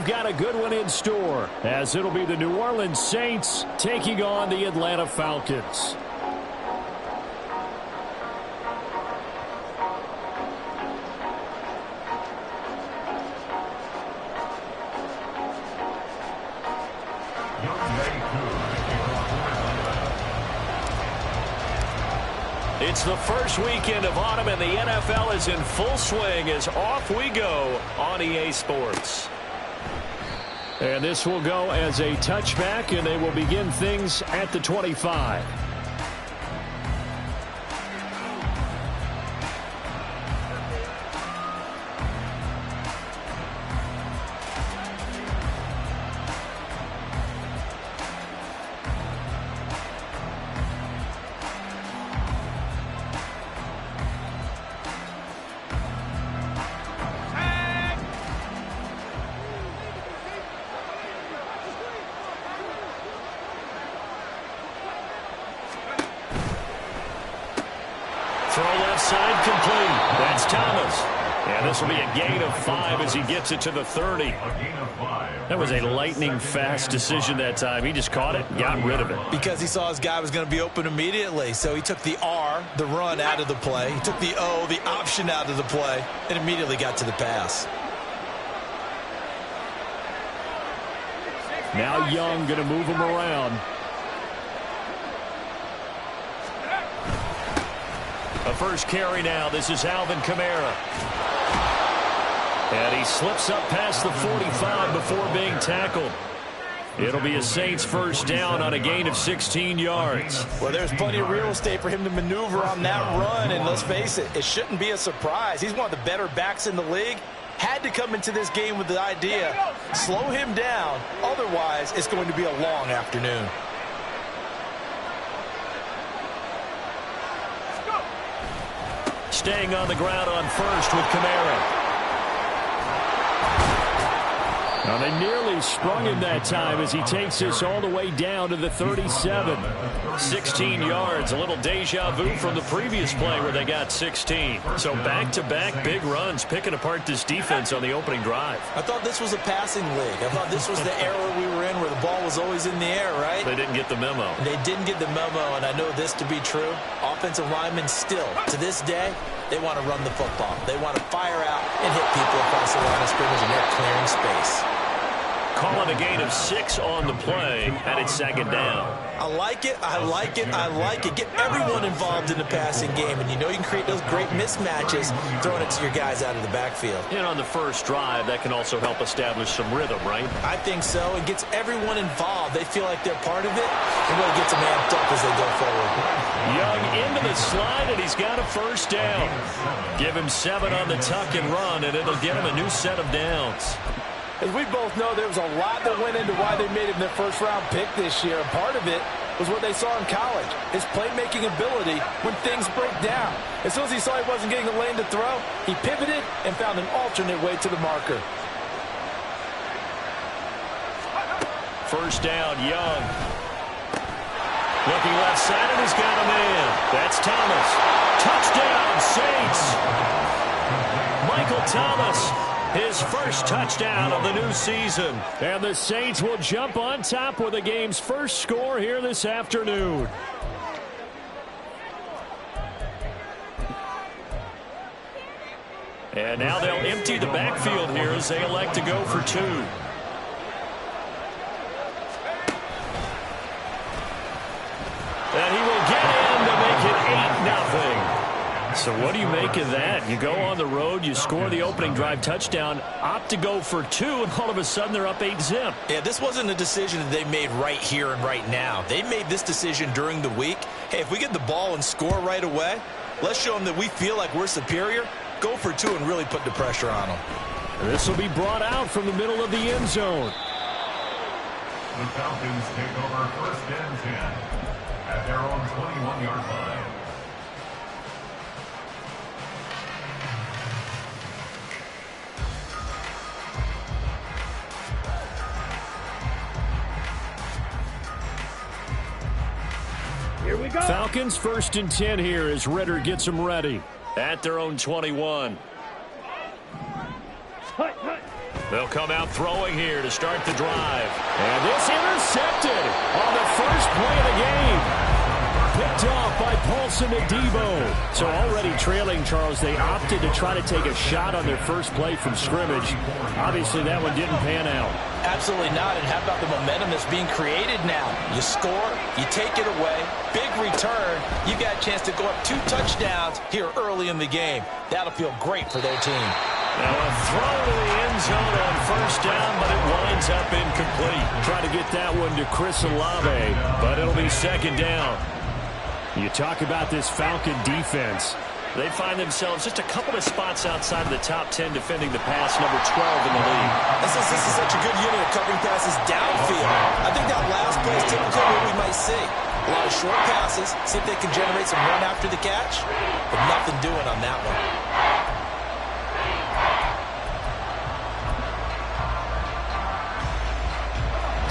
we've got a good one in store, as it'll be the New Orleans Saints taking on the Atlanta Falcons. It's the first weekend of autumn, and the NFL is in full swing as off we go on EA Sports. And this will go as a touchback, and they will begin things at the 25. Throw left side complete. That's Thomas. And this will be a gain of 5 as he gets it to the 30. That was a lightning-fast decision that time. He just caught it and got rid of it. Because he saw his guy was going to be open immediately. So he took the R, the run, out of the play. He took the O, the option, out of the play, and immediately got to the pass. Now Young going to move him around. A first carry now. This is Alvin Kamara. And he slips up past the 45 before being tackled. It'll be a Saints first down on a gain of 16 yards. Well, there's plenty of real estate for him to maneuver on that run, and let's face it, it shouldn't be a surprise. He's one of the better backs in the league. Had to come into this game with the idea, slow him down, otherwise it's going to be a long afternoon. Staying on the ground on first with Kamara. Now they nearly sprung him that time as he takes this all the way down to the 37. 16 yards, a little deja vu from the previous play where they got 16. So back-to-back big runs, picking apart this defense on the opening drive. I thought this was a passing league. I thought this was the era we were in where the ball was always in the air, right? They didn't get the memo. They didn't get the memo, and I know this to be true. Offensive linemen still, to this day, they want to run the football. They want to fire out and hit people across the line of scrimmage, and they're clearing space. Calling a gain of 6 on the play, and it's second down. I like it, I like it, I like it. Get everyone involved in the passing game, and you know you can create those great mismatches throwing it to your guys out of the backfield. And on the first drive, that can also help establish some rhythm, right? I think so. It gets everyone involved. They feel like they're part of it, and really gets them amped up as they go forward. Young into the slide, and he's got a first down. Give him 7 on the tuck and run, and it'll get him a new set of downs. As we both know, there was a lot that went into why they made him their first-round pick this year. And part of it was what they saw in college, his playmaking ability when things break down. As soon as he saw he wasn't getting a lane to throw, he pivoted and found an alternate way to the marker. First down, Young. Looking left side, and he's got a man. That's Thomas. Touchdown, Saints. Michael Thomas. His first touchdown of the new season. And the Saints will jump on top with the game's first score here this afternoon. And now they'll empty the backfield here as they elect to go for 2. And he will get in to make it 8-0. So what do you make of that? You go on the road, you score the opening drive touchdown, opt to go for 2, and all of a sudden they're up 8-0. Yeah, this wasn't a decision that they made right here and right now. They made this decision during the week. Hey, if we get the ball and score right away, let's show them that we feel like we're superior. Go for 2 and really put the pressure on them. And this will be brought out from the middle of the end zone. The Falcons take over first and 10 at their own 21-yard line. Here we go. Falcons first and 10 here as Ritter gets them ready at their own 21. They'll come out throwing here to start the drive. And this intercepted on the first play of the game. Picked off by Paulson Adebo. So already trailing, Charles, they opted to try to take a shot on their first play from scrimmage. Obviously, that one didn't pan out. Absolutely not. And how about the momentum that's being created now? You score, you take it away, big return. You got a chance to go up 2 touchdowns here early in the game. That'll feel great for their team. Now a throw to the end zone on first down, but it winds up incomplete. Try to get that one to Chris Olave, but it'll be second down. You talk about this Falcon defense. They find themselves just a couple of spots outside of the top 10 defending the pass, number 12 in the league. This is such a good unit of covering passes downfield. I think that last play is typically what we might see. A lot of short passes, see if they can generate some run after the catch, but nothing doing on that one.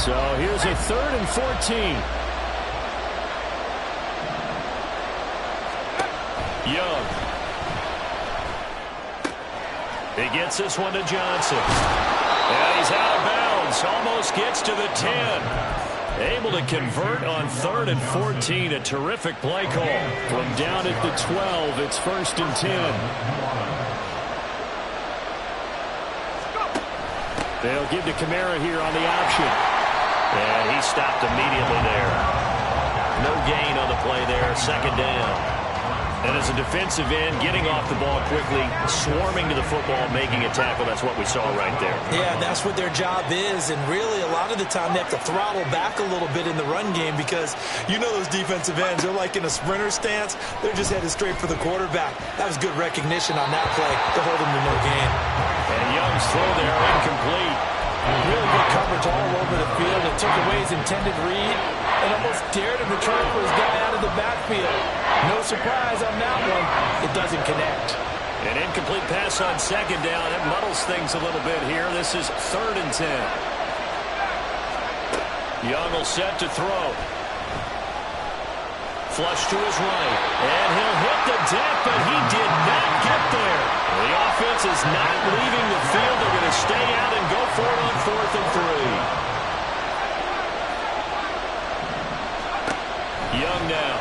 So here's a 3rd and 14. Young. He gets this one to Johnson. And he's out of bounds. Almost gets to the 10. Able to convert on 3rd and 14. A terrific play call. From down at the 12, it's 1st and 10. They'll give to Kamara here on the option. And he stopped immediately there. No gain on the play there. Second down. And as a defensive end, getting off the ball quickly, swarming to the football, making a tackle, that's what we saw right there. Yeah, that's what their job is. And really, a lot of the time, they have to throttle back a little bit in the run game because you know those defensive ends, they're like in a sprinter stance. They're just headed straight for the quarterback. That was good recognition on that play to hold them to no gain. And Young's throw there, incomplete. Really good coverage all over the field. It took away his intended read and almost dared him to try for his guy out of the backfield. No surprise on that one. It doesn't connect. An incomplete pass on second down. It muddles things a little bit here. This is 3rd and 10. Young will set to throw. Flush to his right. And he'll hit the deck, but he did not get there. The offense is not leaving the field. They're going to stay out and go for it on 4th and 3. Young now.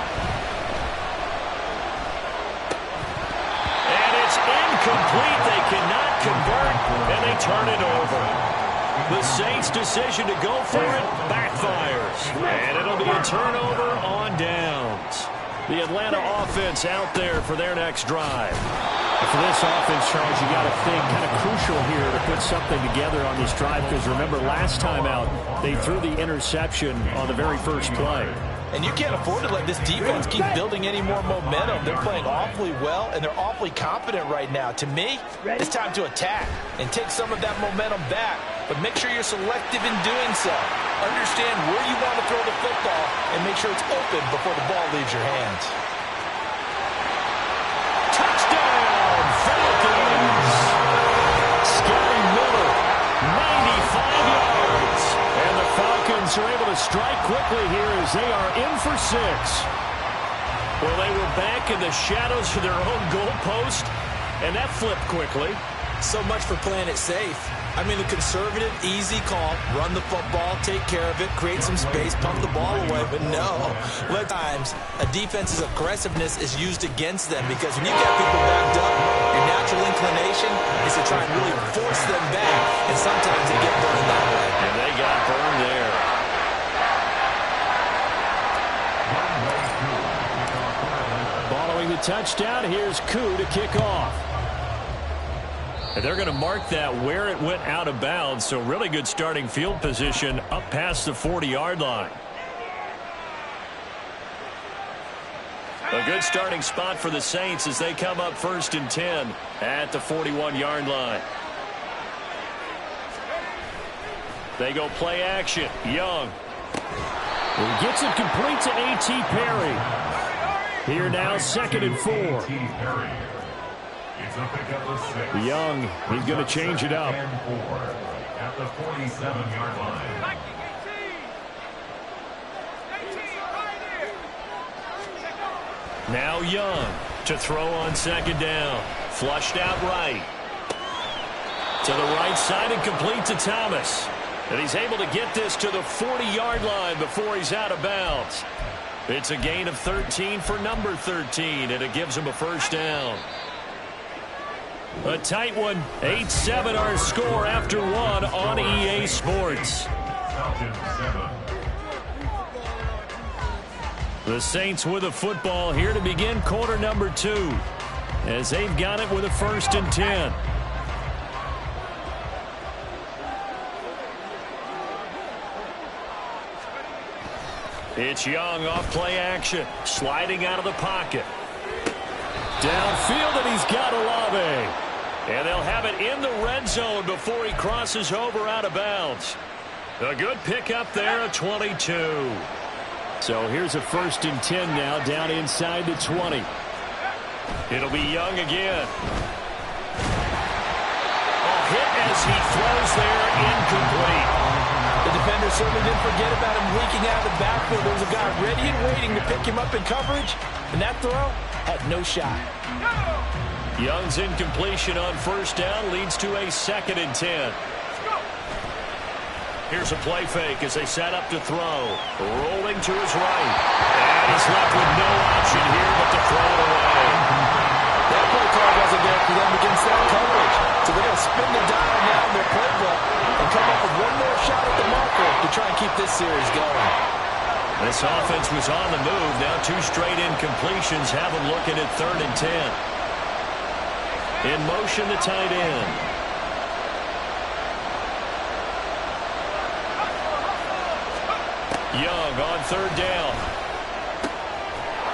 And it's incomplete. They cannot convert, and they turn it over. The Saints' decision to go for it backfires. And it'll be a turnover on downs. The Atlanta offense out there for their next drive. For this offense, Charles, you got to think kind of crucial here to put something together on this drive because remember last time out they threw the interception on the very first play. And you can't afford to let this defense keep building any more momentum. They're playing awfully well, and they're awfully confident right now. To me, it's time to attack and take some of that momentum back, but make sure you're selective in doing so. Understand where you want to throw the football and make sure it's open before the ball leaves your hands. Touchdown, Falcons! Scotty Miller, 95 yards. And the Falcons are able to strike quickly here as they are in for 6. Well, they were back in the shadows for their own goalpost, and that flipped quickly. So much for playing it safe. I mean, the conservative, easy call, run the football, take care of it, create some space, pump the ball away. But no, at times, a defense's aggressiveness is used against them because when you get people backed up, your natural inclination is to try and really force them back, and sometimes they get burned that way. And they got burned there. Following the touchdown, here's Koo to kick off. And they're going to mark that where it went out of bounds, so really good starting field position up past the 40-yard line. A good starting spot for the Saints as they come up 1st and 10 at the 41-yard line. They go play action. Young. He gets it complete to A.T. Perry. Here now, 2nd and 4. Young, he's going to change it up. At the 47-yard line. Now Young to throw on 2nd down. Flushed out right. To the right side and complete to Thomas. And he's able to get this to the 40-yard line before he's out of bounds. It's a gain of 13 for number 13, and it gives him a first down. A tight one. 8-7 our score after one on EA Sports. The Saints with a football here to begin quarter number 2, as they've got it with a 1st and 10. It's Young off play action, sliding out of the pocket. Downfield, and he's got Olave. And they'll have it in the red zone before he crosses over out of bounds. A good pickup there at 22. So here's a 1st and 10 now, down inside the 20. It'll be Young again. A hit as he throws there, incomplete. The defender certainly didn't forget about him leaking out of the backfield. There was a guy ready and waiting to pick him up in coverage, and that throw had no shot. Young's incompletion on 1st down leads to a 2nd and 10. Here's a play fake as they set up to throw. Rolling to his right. And he's left with no option here but to throw it away. That play call wasn't there for them against that coverage. So they're going to spin the dial now in their playbook and come up with one more shot at the marker to try and keep this series going. This offense was on the move. Now 2 straight incompletions have them looking at 3rd and 10. In motion, the tight end. Young on 3rd down.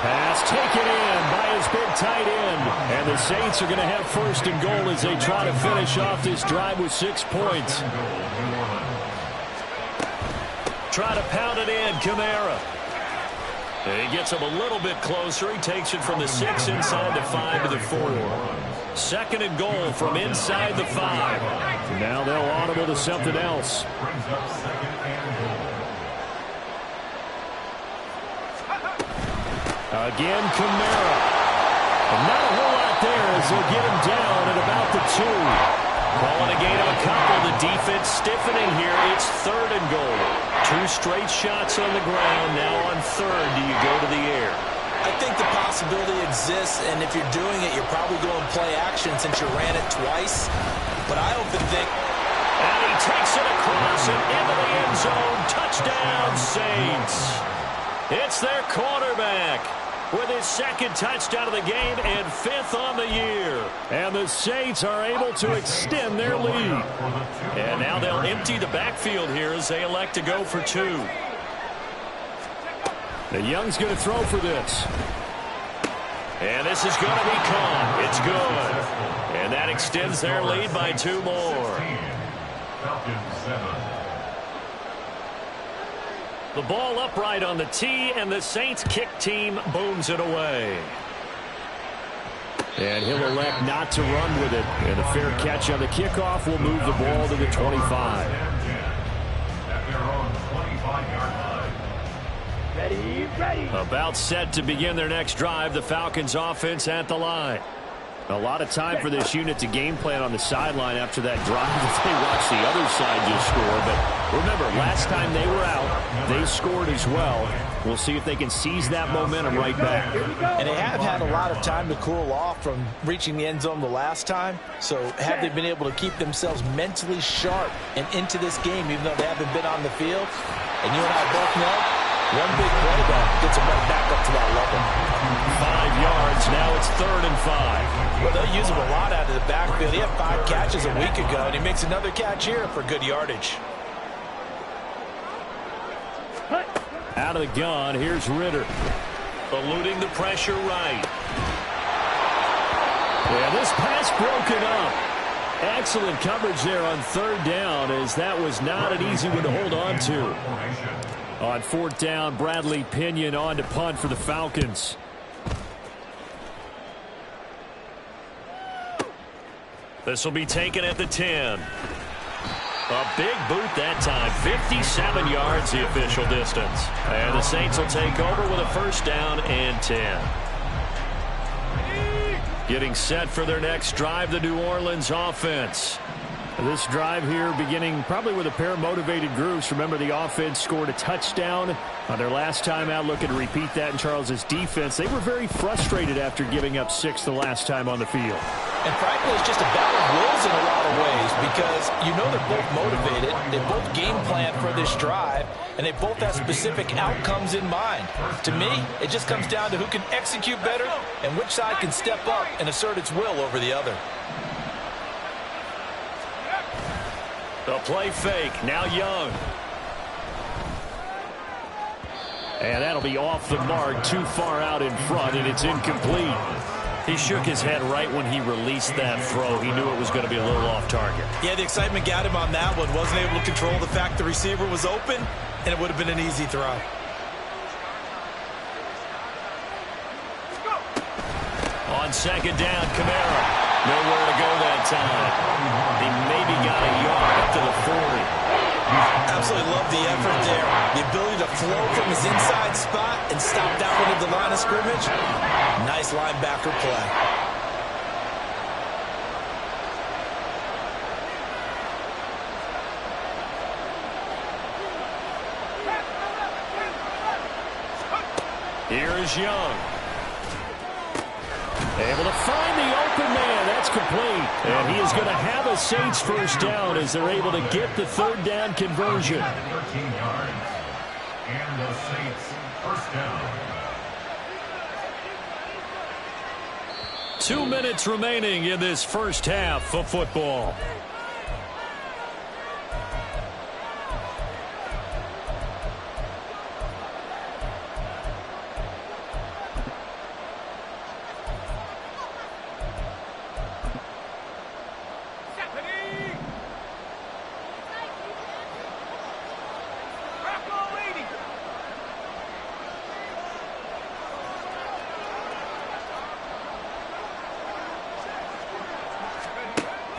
Pass taken in by his big tight end. And the Saints are going to have 1st and goal as they try to finish off this drive with 6 points. Try to pound it in, Kamara. And he gets him a little bit closer. He takes it from the 6 inside the 5 to the 4. 2nd and goal from inside the 5. Now they'll audible to something else. Again, Kamara. And not a whole lot there as they'll get him down at about the 2. Calling a gain of a couple. The defense stiffening here. It's 3rd and goal. 2 straight shots on the ground. Now on 3rd, do you go to the air? I think the possibility exists, and if you're doing it, you're probably going play action since you ran it twice. But I often think... And he takes it across and into the end zone. Touchdown, Saints. It's their quarterback with his 2nd touchdown of the game and 5th on the year. And the Saints are able to extend their lead. And now they'll empty the backfield here as they elect to go for 2. The Young's going to throw for this. And this is going to be caught. It's good. And that extends their lead by 2 more. The ball upright on the tee, and the Saints kick team booms it away. And he'll elect not to run with it. And a fair catch on the kickoff will move the ball to the 25. Ready. About set to begin their next drive. The Falcons offense at the line. A lot of time for this unit to game plan on the sideline after that drive that they watched the other side just score. But remember, last time they were out, they scored as well. We'll see if they can seize that momentum right back. And they have had a lot of time to cool off from reaching the end zone the last time. So have they been able to keep themselves mentally sharp and into this game, even though they haven't been on the field? And you and I both know, one big play that gets them right back up to that level. 5 yards. Now it's 3rd and 5. Well, they'll use him a lot out of the backfield. He had 5 catches a week ago, and he makes another catch here for good yardage. Out of the gun, here's Ritter. Eluding the pressure right. Yeah, this pass broken up. Excellent coverage there on 3rd down, as that was not an easy one to hold on to. On 4th down, Bradley Pinion on to punt for the Falcons. This will be taken at the 10. A big boot that time. 57 yards the official distance. And the Saints will take over with a 1st down and 10. Getting set for their next drive, the New Orleans offense. This drive here beginning probably with a pair of motivated groups. Remember, the offense scored a touchdown on their last time out. Looking to repeat that in Charles's defense. They were very frustrated after giving up 6 the last time on the field. And frankly, it's just a battle of wills in a lot of ways because you know they're both motivated. They both game plan for this drive, and they both have specific outcomes in mind. To me, it just comes down to who can execute better and which side can step up and assert its will over the other. The play fake, now Young. And that'll be off the mark, too far out in front, and it's incomplete. He shook his head right when he released that throw. He knew it was going to be a little off target. Yeah, the excitement got him on that one. Wasn't able to control the fact the receiver was open, and it would have been an easy throw. On second down, Kamara. Nowhere to go that time. He maybe got a yard up to the 40. Absolutely love the effort there. The ability to flow from his inside spot and stop that one at the line of scrimmage. Nice linebacker play. Here is Young. Able to find the open man. That's complete. And he is going to have a Saints first down as they're able to get the third down conversion. 13 yards. And the Saints first down. 2 minutes remaining in this first half of football.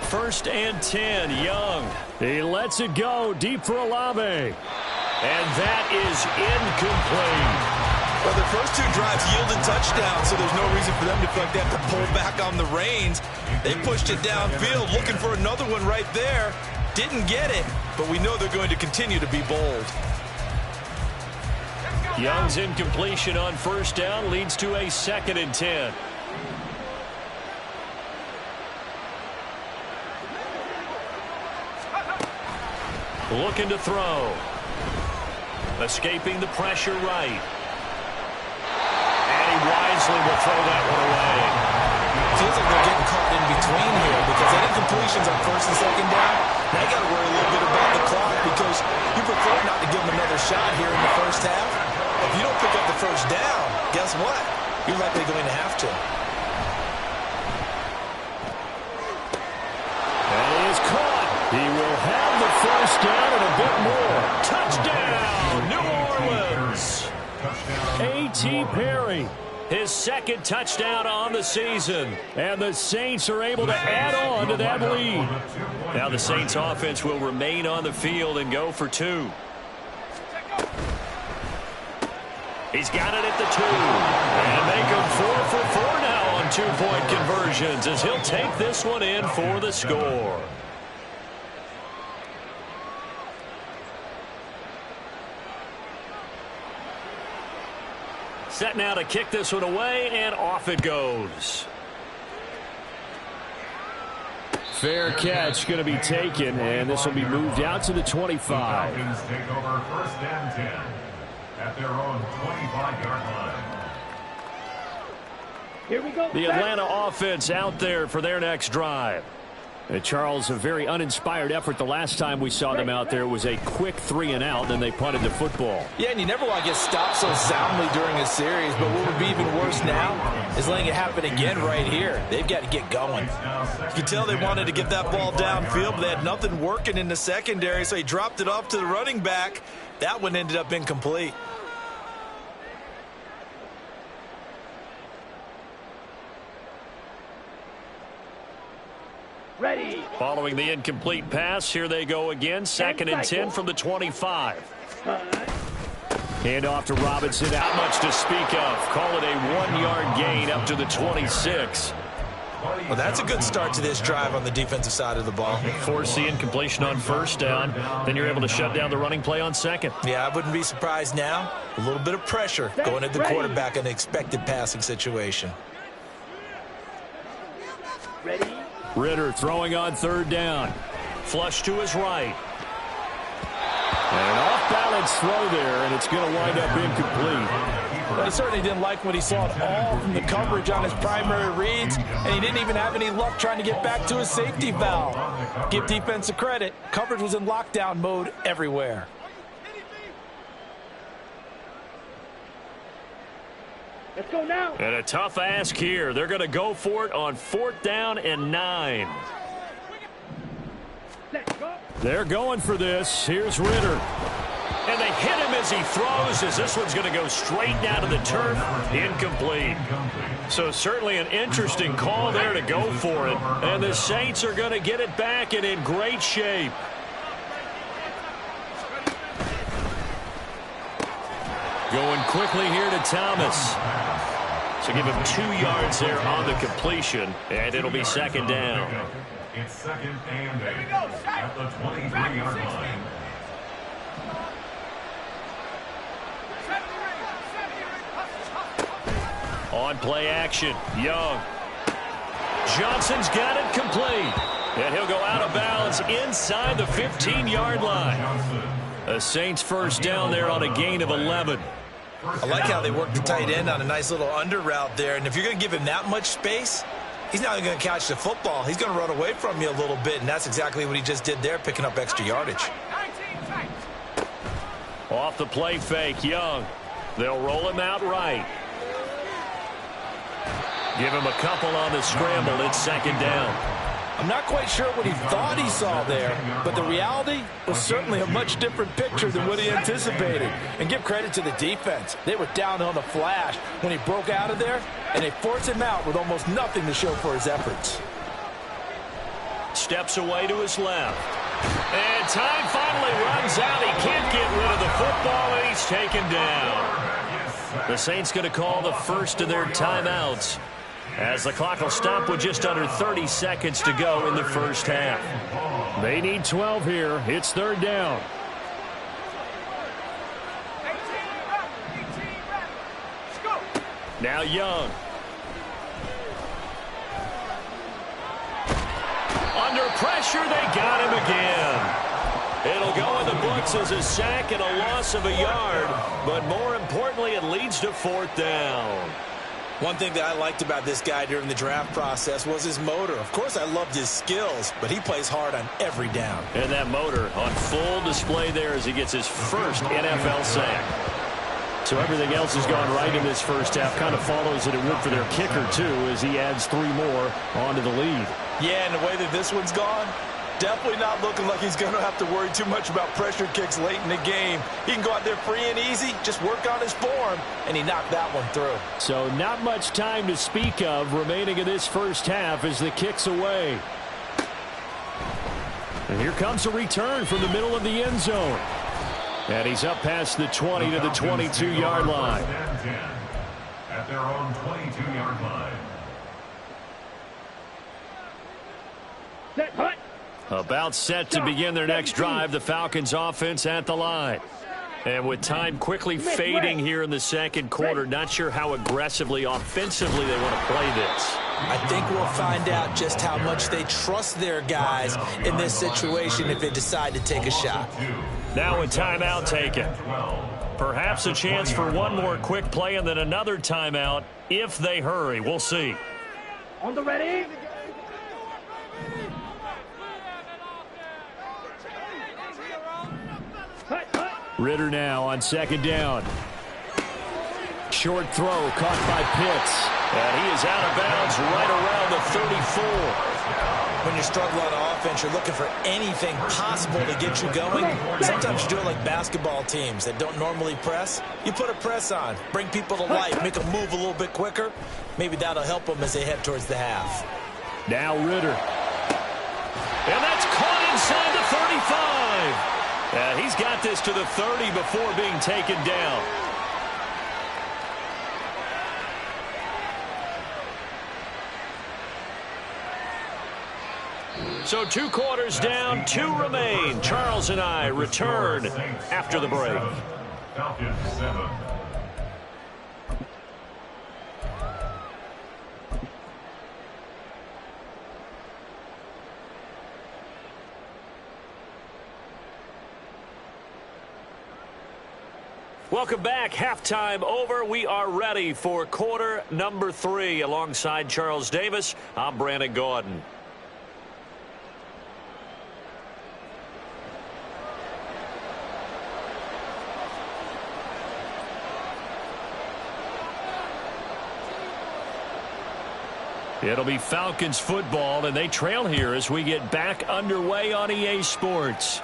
First and 10, Young. He lets it go deep for Olave. And that is incomplete. Well, their first 2 drives yielded touchdowns, so there's no reason for them to feel like they have to pull back on the reins. They pushed it downfield, looking for another one right there. Didn't get it, but we know they're going to continue to be bold. Young's incompletion on first down leads to a 2nd and 10. Looking to throw. Escaping the pressure right. And he wisely will throw that one away. Feels like they're getting caught in between here because that incompletion's on first and second down. Now you got to worry a little bit about the clock because you prefer not to give them another shot here in the first half. If you don't pick up the first down, guess what? You're likely going to have to. And he is caught. He will have the first down and a bit more. Touchdown, New Orleans. A.T. Perry. His 2nd touchdown on the season. And the Saints are able to add on to that lead. Now the Saints offense will remain on the field and go for 2. He's got it at the 2. And make him 4 for 4 now on 2-point conversions as he'll take this one in for the score. Set now to kick this one away, and off it goes. Fair catch going to be taken, and this will be moved out to the 25. The Falcons take over first and 10 at their own 25-yard line. Here we go. The Atlanta offense out there for their next drive. And Charles, a very uninspired effort the last time we saw them out there. It was a quick 3-and-out, then they punted the football. Yeah, and you never want to get stopped so soundly during a series, but what would be even worse now is letting it happen again right here. They've got to get going. You can tell they wanted to get that ball downfield, but they had nothing working in the secondary, so he dropped it off to the running back. That one ended up incomplete. Ready. Following the incomplete pass, here they go again. 2nd and 10 from the 25. Hand off to Robinson. Not much to speak of. Call it a 1-yard gain up to the 26. Well, that's a good start to this drive on the defensive side of the ball. Force the incompletion on first down. Then you're able to shut down the running play on second. Yeah, I wouldn't be surprised now. A little bit of pressure going at the quarterback in an expected passing situation. Ritter throwing on third down. Flush to his right. And an off-balance throw there, and it's going to wind up incomplete. Well, he certainly didn't like what he saw at all from the coverage on his primary reads, and he didn't even have any luck trying to get back to his safety valve. Give defense a credit. Coverage was in lockdown mode everywhere. Let's go now. And a tough ask here. They're going to go for it on 4th down and 9. Let's go. They're going for this. Here's Ritter. And they hit him as he throws, as this one's going to go straight down to the turf. Incomplete. So certainly an interesting call there to go for it. And the Saints are going to get it back and in great shape. Going quickly here to Thomas. So give him 2 yards there on the completion, and it'll be second down. It's second and 8 at the 23-yard line. On play action, Young. Johnson's got it complete. And he'll go out of bounds inside the 15-yard line. A Saints first down there on a gain of 11. I like how they work the tight end on a nice little under route there. And if you're going to give him that much space, he's not going to catch the football. He's going to run away from you a little bit, and that's exactly what he just did there, picking up extra yardage. Off the play fake, Young. They'll roll him out right. Give him a couple on the scramble. It's second down. I'm not quite sure what he thought he saw there, but the reality was certainly a much different picture than what he anticipated. And give credit to the defense. They were down on the flash when he broke out of there, and they forced him out with almost nothing to show for his efforts. Steps away to his left. And time finally runs out. He can't get rid of the football, and he's taken down. The Saints going to call the first of their timeouts, as the clock will stop with just under 30 seconds to go in the first half. They need 12 here. It's third down. Now Young. Under pressure, they got him again. It'll go in the books as a sack and a loss of a yard, but more importantly, it leads to 4th down. One thing that I liked about this guy during the draft process was his motor. Of course, I loved his skills, but he plays hard on every down. And that motor on full display there as he gets his first NFL sack. So everything else has gone right in this first half. Kind of follows it would for their kicker, too, as he adds 3 more onto the lead. Yeah, and the way that this one's gone, definitely not looking like he's going to have to worry too much about pressure kicks late in the game. He can go out there free and easy, just work on his form, and he knocked that one through. So not much time to speak of remaining in this first half as the kick's away. And here comes a return from the middle of the end zone. And he's up past the 20 to the 22-yard line. At their own 22-yard line. About set to begin their next drive, the Falcons offense at the line. And with time quickly fading here in the second quarter, not sure how aggressively, offensively they want to play this. I think we'll find out just how much they trust their guys in this situation if they decide to take a shot. Now a timeout taken. Perhaps a chance for one more quick play and then another timeout if they hurry. We'll see. On the ready. Ritter now on second down. Short throw caught by Pitts. And he is out of bounds right around the 34. When you're struggling on offense, you're looking for anything possible to get you going. Sometimes you do it like basketball teams that don't normally press. You put a press on, bring people to life, make them move a little bit quicker. Maybe that'll help them as they head towards the half. Now Ritter. And that's caught inside the 35. He's got this to the 30 before being taken down. So 2 quarters down, 2 remain. Charles and I return after the break. Falcons 7. Welcome back. Halftime over. We are ready for quarter number 3. Alongside Charles Davis, I'm Brandon Gaudin. It'll be Falcons football, and they trail here as we get back underway on EA Sports.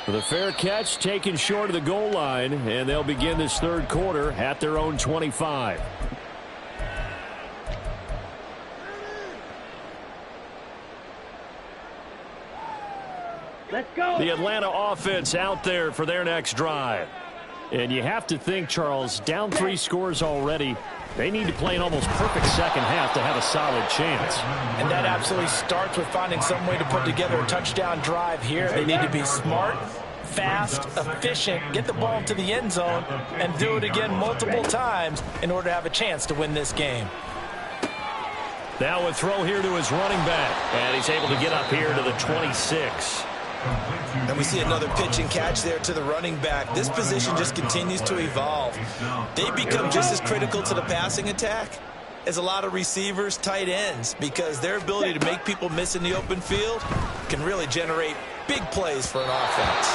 The fair catch taken short of the goal line, and they'll begin this third quarter at their own 25. Let's go. The Atlanta offense out there for their next drive. And you have to think, Charles, down 3 scores already. They need to play an almost perfect second half to have a solid chance. And that absolutely starts with finding some way to put together a touchdown drive here. They need to be smart, fast, efficient, get the ball to the end zone, and do it again multiple times in order to have a chance to win this game. Now a throw here to his running back, and he's able to get up here to the 26. And we see another pitch and catch there to the running back. This position just continues to evolve. They become just as critical to the passing attack as a lot of receivers, tight ends, because their ability to make people miss in the open field can really generate big plays for an offense.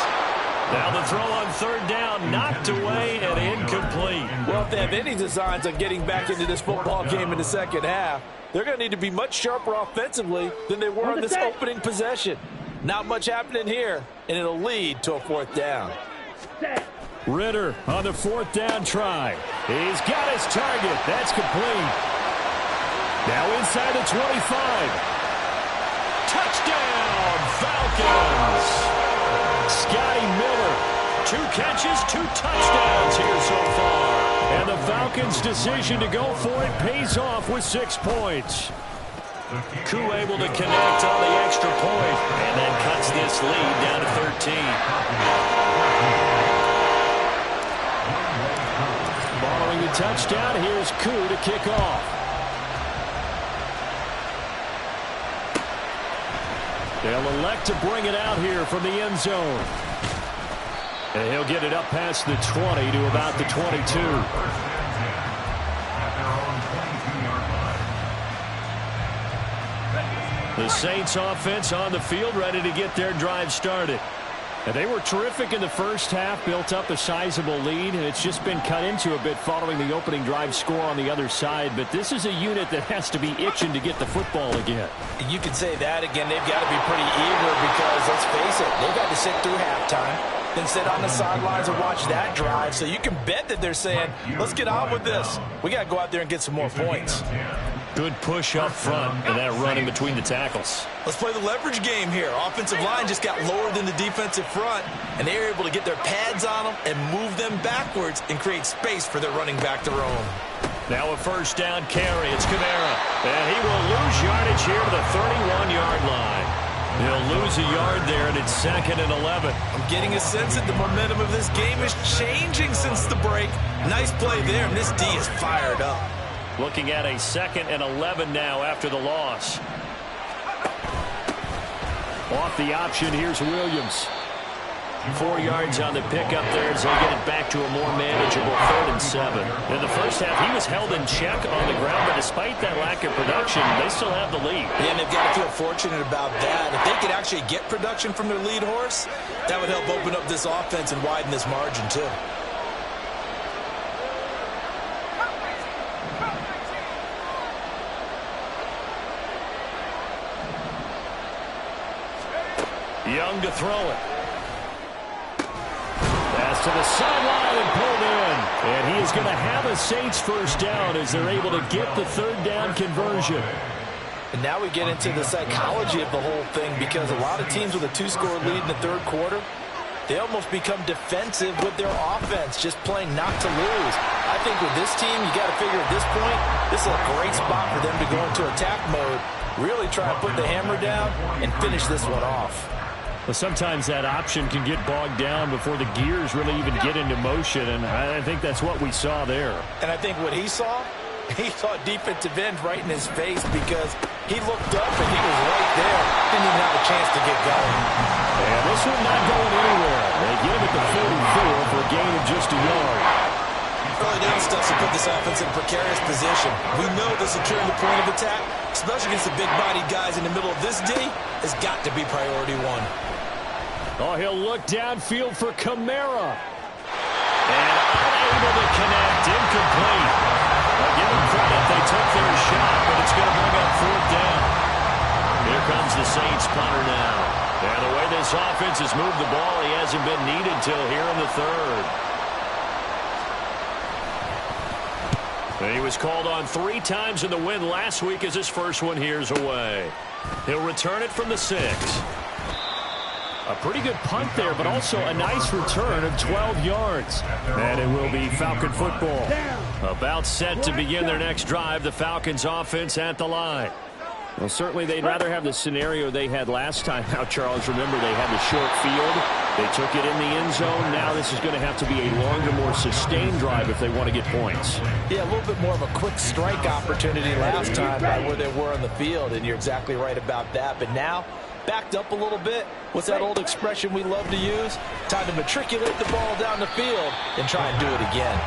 Now the throw on third down, knocked away and incomplete. Well, if they have any designs on getting back into this football game in the second half, they're going to need to be much sharper offensively than they were on this opening possession. Not much happening here, and it'll lead to a 4th down. Ritter on the 4th down try. He's got his target. That's complete. Now inside the 25. Touchdown, Falcons! Scotty Miller, 2 catches, 2 touchdowns here so far. And the Falcons' decision to go for it pays off with 6 points. Koo able to connect on the extra point, and then cuts this lead down to 13. Following the touchdown, here's Koo to kick off. They'll elect to bring it out here from the end zone. And he'll get it up past the 20 to about the 22. The Saints offense on the field ready to get their drive started. And they were terrific in the first half, built up a sizable lead, and it's just been cut into a bit following the opening drive score on the other side. But this is a unit that has to be itching to get the football again. You could say that again. They've got to be pretty eager because, let's face it, they've got to sit through halftime, then sit on the sidelines and watch that drive. So you can bet that they're saying, let's get on with this. We got to go out there and get some more points. Good push up front, and that run in between the tackles. Let's play the leverage game here. Offensive line just got lower than the defensive front, and they were able to get their pads on them and move them backwards and create space for their running back to roam. Now a 1st down carry. It's Kamara, and he will lose yardage here to the 31-yard line. He'll lose a yard there, and it's 2nd and 11. I'm getting a sense that the momentum of this game is changing since the break. Nice play there, and this D is fired up. Looking at a 2nd and 11 now after the loss. Off the option, here's Williams. 4 yards on the pickup there as they get it back to a more manageable 3rd and 7. In the first half, he was held in check on the ground, but despite that lack of production, they still have the lead. Yeah, and they've got to feel fortunate about that. If they could actually get production from their lead horse, that would help open up this offense and widen this margin too. Young to throw it. Pass to the sideline and pulled in. And he is going to have a Saints 1st down as they're able to get the 3rd down conversion. And now we get into the psychology of the whole thing, because a lot of teams with a 2-score lead in the 3rd quarter, they almost become defensive with their offense, just playing not to lose. I think with this team, you got to figure at this point, this is a great spot for them to go into attack mode, really try to put the hammer down and finish this one off. Well, sometimes that option can get bogged down before the gears really even get into motion, and I think that's what we saw there. And I think what he saw defensive end right in his face because he looked up and he was right there. Didn't even have a chance to get going. And this one not going anywhere. They get him at the 44 for a gain of just a yard. Early down stuff to put this offense in a precarious position. We know that securing the point of attack, especially against the big-bodied guys in the middle of this D, has got to be priority one. Oh, he'll look downfield for Kamara. And unable to connect. Incomplete. I'll give them credit. They took their shot, but it's going to bring up fourth down. Here comes the Saints punter now. And the way this offense has moved the ball, he hasn't been needed till here in the third. And he was called on 3 times in the win last week as his first one here's away. He'll return it from the 6. A pretty good punt there, but also a nice return of 12 yards. And it will be Falcon football. About set to begin their next drive, the Falcons offense at the line. Well, certainly they'd rather have the scenario they had last time. Now, Charles, remember they had the short field. They took it in the end zone. Now this is going to have to be a longer, more sustained drive if they want to get points. Yeah, a little bit more of a quick strike opportunity last time by where they were on the field, and you're exactly right about that. But now, backed up a little bit. What's that old expression we love to use? Time to matriculate the ball down the field and try and do it again.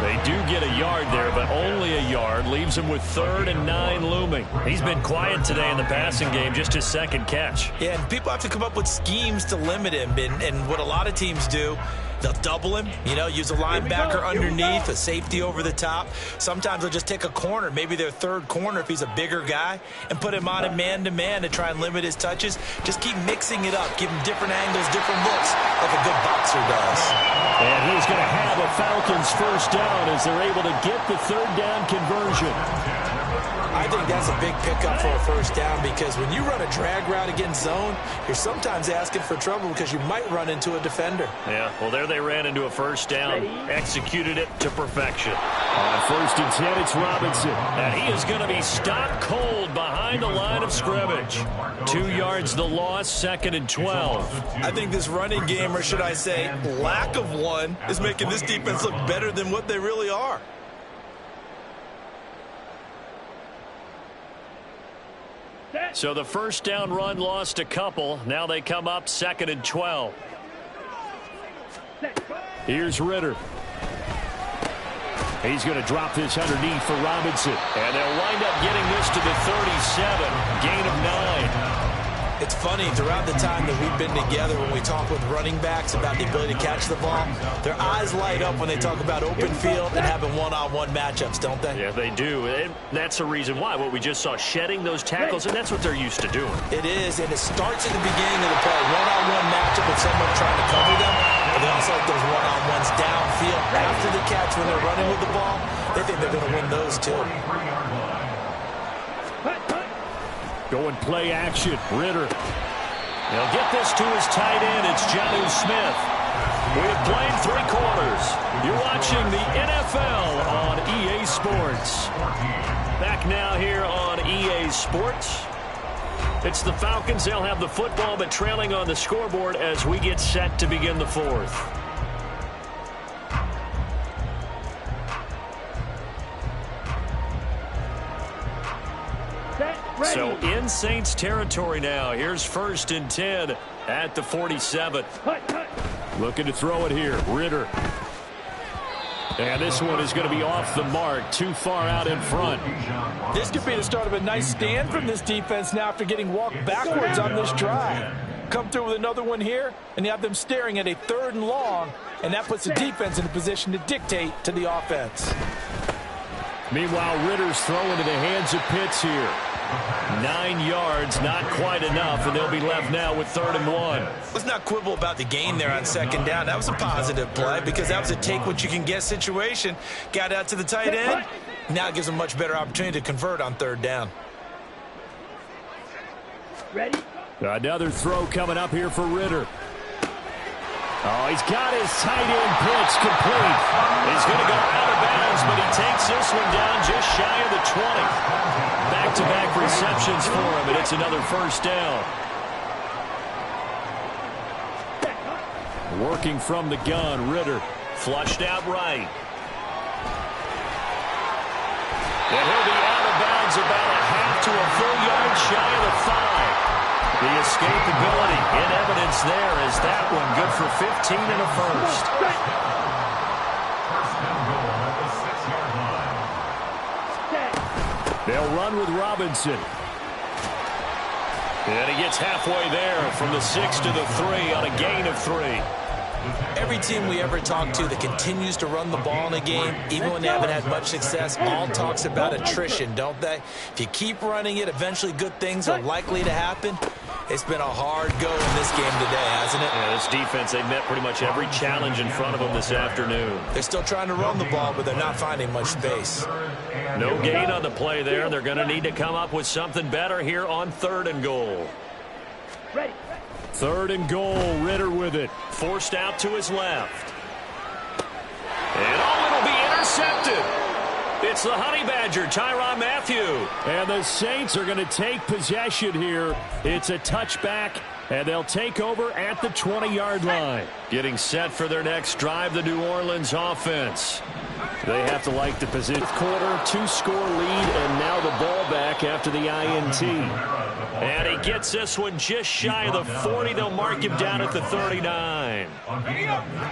They do get a yard there, but only a yard. Leaves him with 3rd and 9 looming. He's been quiet today in the passing game, just his second catch. Yeah, and people have to come up with schemes to limit him. And what a lot of teams do, they'll double him, use a linebacker underneath, a safety over the top. Sometimes they'll just take a corner, maybe their third corner if he's a bigger guy, and put him on a man-to-man to try and limit his touches. Just keep mixing it up, give him different angles, different looks, like a good boxer does. And he's going to have a Falcons first down as they're able to get the 3rd down conversion. I think that's a big pickup for a first down because when you run a drag route against zone, you're sometimes asking for trouble because you might run into a defender. Yeah, well, there they ran into a first down, executed it to perfection. On 1st and 10, it's Robinson. And he is going to be stopped cold behind the line of scrimmage. 2 yards the loss, 2nd and 12. I think this running game, or should I say lack of one, is making this defense look better than what they really are. So the first down run lost a couple. Now they come up 2nd and 12. Here's Ritter. He's going to drop this underneath for Robinson. And they'll wind up getting this to the 37. Gain of 9. It's funny, throughout the time that we've been together when we talk with running backs about the ability to catch the ball, their eyes light up when they talk about open field and having one-on-one matchups, don't they? Yeah, they do. And that's the reason why. What we just saw, shedding those tackles, and that's what they're used to doing. It is, and it starts at the beginning of the play. One-on-one matchup with someone trying to cover them, but they also like those one-on-ones downfield after the catch when they're running with the ball. They think they're going to win those, too. Going play action. Ritter. He'll get this to his tight end. It's Jonnu Smith. We have played 3 quarters. You're watching the NFL on EA Sports. Back now here on EA Sports. It's the Falcons. They'll have the football, but trailing on the scoreboard as we get set to begin the 4th. So in Saints territory now. Here's 1st and 10 at the 47. Looking to throw it here. Ritter. And this one is going to be off the mark. Too far out in front. This could be the start of a nice stand from this defense now after getting walked backwards on this drive. Come through with another one here, and you have them staring at a 3rd and long, and that puts the defense in a position to dictate to the offense. Meanwhile, Ritter's throwing into the hands of Pitts here. 9 yards, not quite enough, and they'll be left now with 3rd and 1. Let's not quibble about the gain there on 2nd down. That was a positive play because that was a take-what-you-can-get situation. Got out to the tight end. Now it gives them a much better opportunity to convert on 3rd down. Ready? Another throw coming up here for Ritter. Oh, he's got his tight end pitch complete. He's going to go out of bounds, but he takes this one down just shy of the 20. Back-to-back receptions for him, and it's another first down. Working from the gun, Ritter. Flushed out right. And he'll be out of bounds about a half to a full yard shy of the 5. The escapability in evidence there as that one good for 15 and a first. First and goal at the 6-yard line. They'll run with Robinson. And he gets halfway there from the 6 to the 3 on a gain of 3. Every team we ever talk to that continues to run the ball in a game, even when they haven't had much success, all talks about attrition, don't they? If you keep running it, eventually good things are likely to happen. It's been a hard go in this game today, hasn't it? Yeah, this defense, they've met pretty much every challenge in front of them this afternoon. They're still trying to run the ball, but they're not finding much space. No gain on the play there. They're going to need to come up with something better here on 3rd and goal. Ready. 3rd and goal, Ritter with it. Forced out to his left. And it'll be intercepted. It's the Honey Badger, Tyrann Mathieu. And the Saints are going to take possession here. It's a touchback, and they'll take over at the 20-yard line. Getting set for their next drive, the New Orleans offense. They have to like the position. Quarter, 2-score lead, and now the ball back after the INT. And he gets this one just shy of the 40. They'll mark him down at the 39.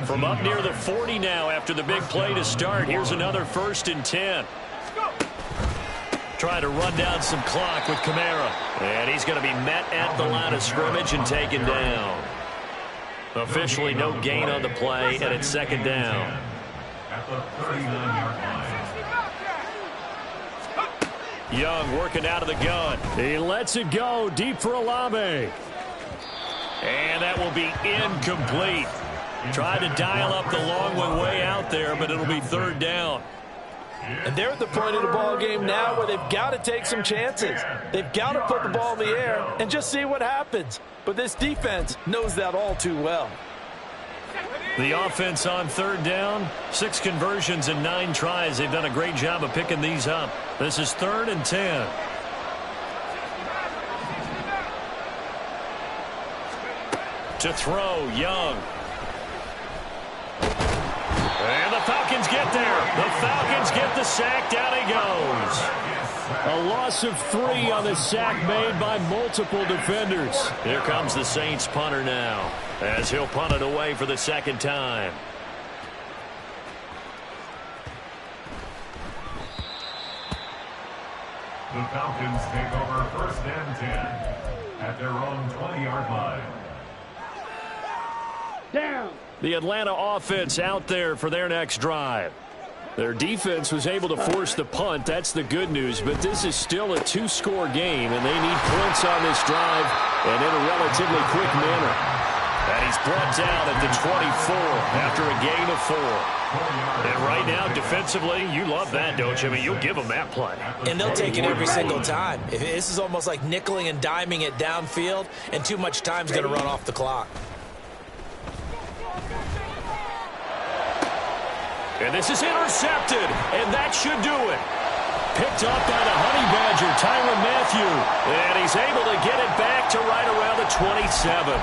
From up near the 40 now after the big play to start. Here's another 1st and 10. Try to run down some clock with Kamara. And he's going to be met at the line of scrimmage and taken down. Officially no gain on the play, and it's 2nd down. At the 39-yard line. Young working out of the gun. He lets it go deep for Olave. And that will be incomplete. Tried to dial up the long one way out there, but it'll be 3rd down. And they're at the point of the ball game now where they've got to take some chances. They've got to put the ball in the air and just see what happens. But this defense knows that all too well. The offense on 3rd down, 6 conversions and 9 tries. They've done a great job of picking these up. This is 3rd and 10. To throw, Young. And the Falcons get there. The Falcons get the sack. Down he goes. A loss of 3 on the sack made by multiple defenders. Here comes the Saints punter now, as he'll punt it away for the 2nd time. The Falcons take over 1st and 10 at their own 20-yard line. Down. The Atlanta offense out there for their next drive. Their defense was able to force the punt. That's the good news. But this is still a 2-score game, and they need points on this drive and in a relatively quick manner. And he's brought down at the 24 after a gain of 4. And right now, defensively, you love that, don't you? I mean, you'll give them that play. And they'll take it every single time. This is almost like nickeling and diming it downfield, and too much time's going to run off the clock. And this is intercepted, and that should do it. Picked up by the Honey Badger, Tyrann Mathieu. And he's able to get it back to right around the 27.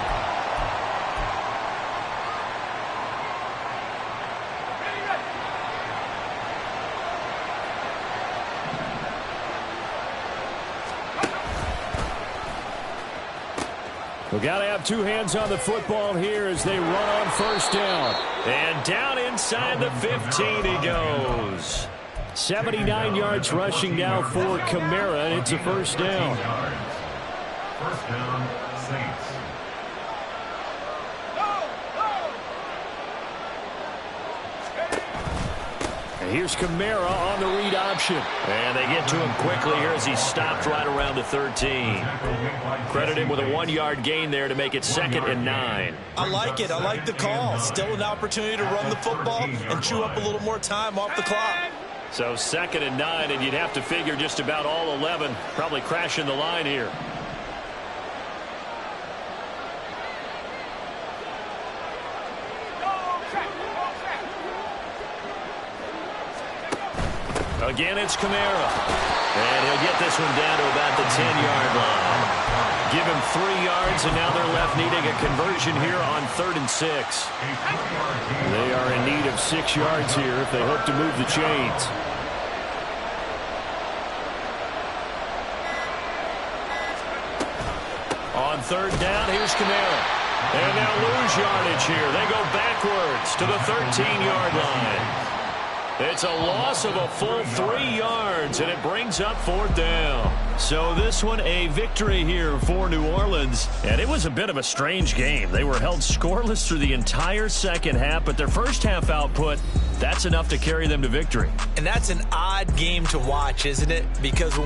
We've got to have 2 hands on the football here as they run on 1st down. And down inside the 15 he goes. 79 yards rushing now for Kamara, and it's a 1st down. 1st down, Saints. And here's Kamara on the read option. And they get to him quickly here as he stopped right around the 13. Credit him with a 1-yard gain there to make it 2nd and 9. I like it. I like the call. Still an opportunity to run the football and chew up a little more time off the clock. So 2nd and 9, and you'd have to figure just about all 11 probably crashing the line here. Again, it's Kamara. And he'll get this one down to about the 10-yard line. Give him 3 yards, and now they're left needing a conversion here on 3rd and 6. They are in need of 6 yards here if they hope to move the chains. On 3rd down, here's Kamara. And they'll lose yardage here. They go backwards to the 13-yard line. It's a loss of a full 3 yards, and it brings up 4th down. So this one a victory here for New Orleans. And it was a bit of a strange game. They were held scoreless through the entire second half, but their first half output, that's enough to carry them to victory. And that's an odd game to watch, isn't it? Because when